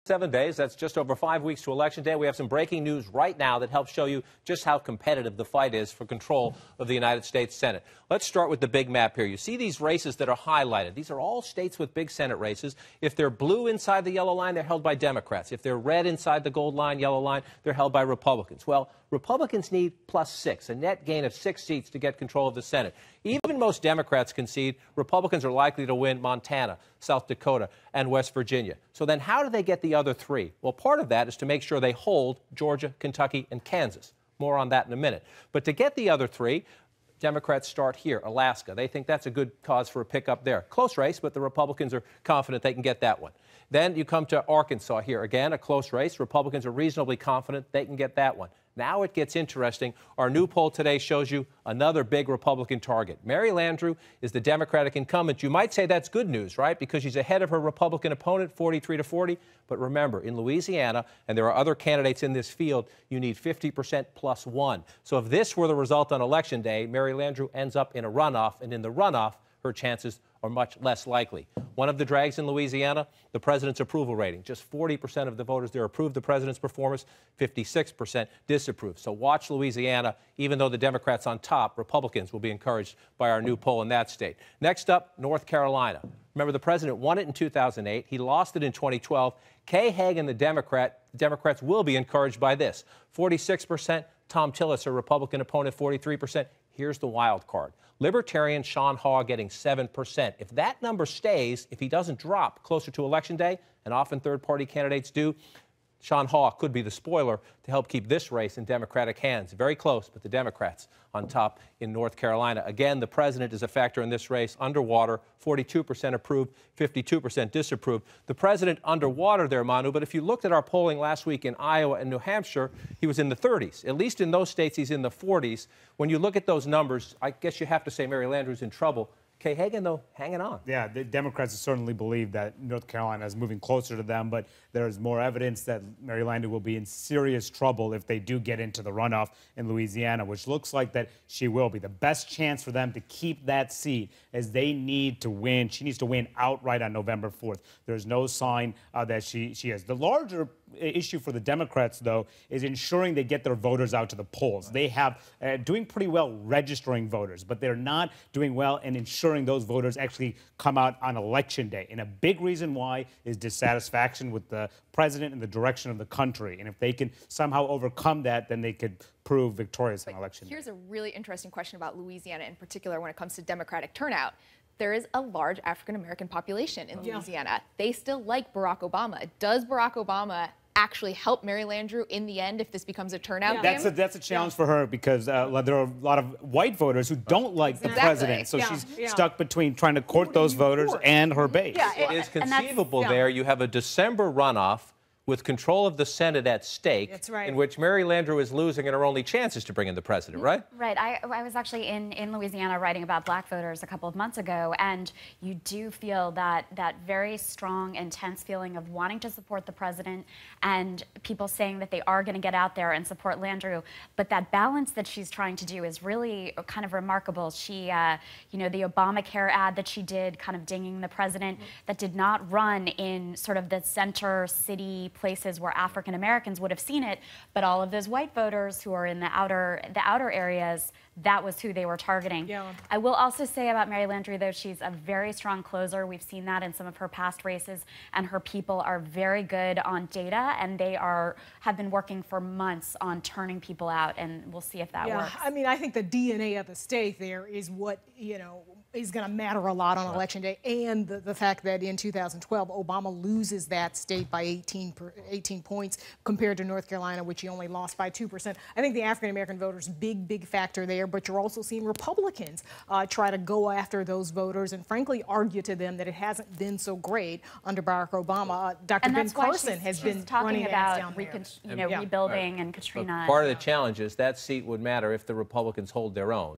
7 days. That's just over 5 weeks to Election Day. We have some breaking news right now that helps show you just how competitive the fight is for control of the United States Senate. Let's start with the big map here. You see these races that are highlighted. These are all states with big Senate races. If they're blue inside the yellow line, they're held by Democrats. If they're red inside the gold line, yellow line, they're held by Republicans. Well, Republicans need +6, a net gain of 6 seats to get control of the Senate. Even most Democrats concede Republicans are likely to win Montana, South Dakota, and West Virginia. So then how do they get the other 3? Well, part of that is to make sure they hold Georgia, Kentucky, and Kansas. More on that in a minute. But to get the other 3, Democrats start here, Alaska. They think that's a good cause for a pickup there. Close race, but the Republicans are confident they can get that one. Then you come to Arkansas here. Again, a close race. Republicans are reasonably confident they can get that one. Now it gets interesting. Our new poll today shows you another big Republican target. Mary Landrieu is the Democratic incumbent. You might say that's good news, right? Because she's ahead of her Republican opponent, 43-40. But remember, in Louisiana, and there are other candidates in this field, you need 50% +1. So if this were the result on Election Day, Mary Landrieu ends up in a runoff, and in the runoff, her chances are much less likely. One of the drags in Louisiana, the president's approval rating. Just 40% of the voters there approve the president's performance, 56% disapprove. So watch Louisiana. Even though the Democrats on top, Republicans will be encouraged by our new poll in that state. Next up, North Carolina. Remember, the president won it in 2008. He lost it in 2012. Kay Hagan, the Democrats will be encouraged by this. 46%, Thom Tillis, her Republican opponent, 43%. Here's the wild card. Libertarian Sean Haw getting 7%. If that number stays, if he doesn't drop closer to Election Day, and often third-party candidates do, Sean Haw could be the spoiler to help keep this race in Democratic hands. Very close, but the Democrats on top in North Carolina. Again, the president is a factor in this race. Underwater, 42% approved, 52% disapproved. The president underwater there, Manu, but if you looked at our polling last week in Iowa and New Hampshire, he was in the 30s. At least in those states, he's in the 40s. When you look at those numbers, I guess you have to say Mary Landrieu's in trouble. Kay Hagan, though, hanging on. Yeah, the Democrats certainly believe that North Carolina is moving closer to them, but there's more evidence that Mary Landrieu will be in serious trouble if they do get into the runoff in Louisiana, which looks like that she will be. The best chance for them to keep that seat is they need to win. She needs to win outright on November 4th. There's no sign that she is. The larger issue for the Democrats, though, is ensuring they get their voters out to the polls. They have doing pretty well registering voters, but they're not doing well in ensuring those voters actually come out on Election Day. And a big reason why is dissatisfaction with the president and the direction of the country. And if they can somehow overcome that, then they could prove victorious on Election Day. Here's a really interesting question about Louisiana in particular when it comes to Democratic turnout. There is a large African-American population in Louisiana. They still like Barack Obama. Does Barack Obama actually help Mary Landrieu in the end if this becomes a turnout game? That's a challenge for her because there are a lot of white voters who don't like the president. So she's stuck between trying to court those voters and her base. It is conceivable there you have a December runoff with control of the Senate at stake, in which Mary Landrieu is losing and her only chance is to bring in the president, right? Right. I was actually in Louisiana writing about black voters a couple of months ago, and you do feel that very strong, intense feeling of wanting to support the president and people saying that they are going to get out there and support Landrieu. But that balance that she's trying to do is really kind of remarkable. She, you know, the Obamacare ad that she did, kind of dinging the president, that did not run in sort of the center city places where African Americans would have seen it, but all of those white voters who are in the outer areas, that was who they were targeting. I will also say about Mary Landrieu, though, she's a very strong closer. We've seen that in some of her past races, and her people are very good on data, and they have been working for months on turning people out, and we'll see if that works. I mean, I think the DNA of the state there is what, you know, is going to matter a lot on Election Day, and the fact that in 2012, Obama loses that state by 18 points compared to North Carolina, which he only lost by 2%. I think the African-American voters, big factor there, but you're also seeing Republicans try to go after those voters and frankly argue to them that it hasn't been so great under Barack Obama. Dr. Ben Carson has been talking about rebuilding and Katrina. Part of the challenge is that seat would matter if the Republicans hold their own.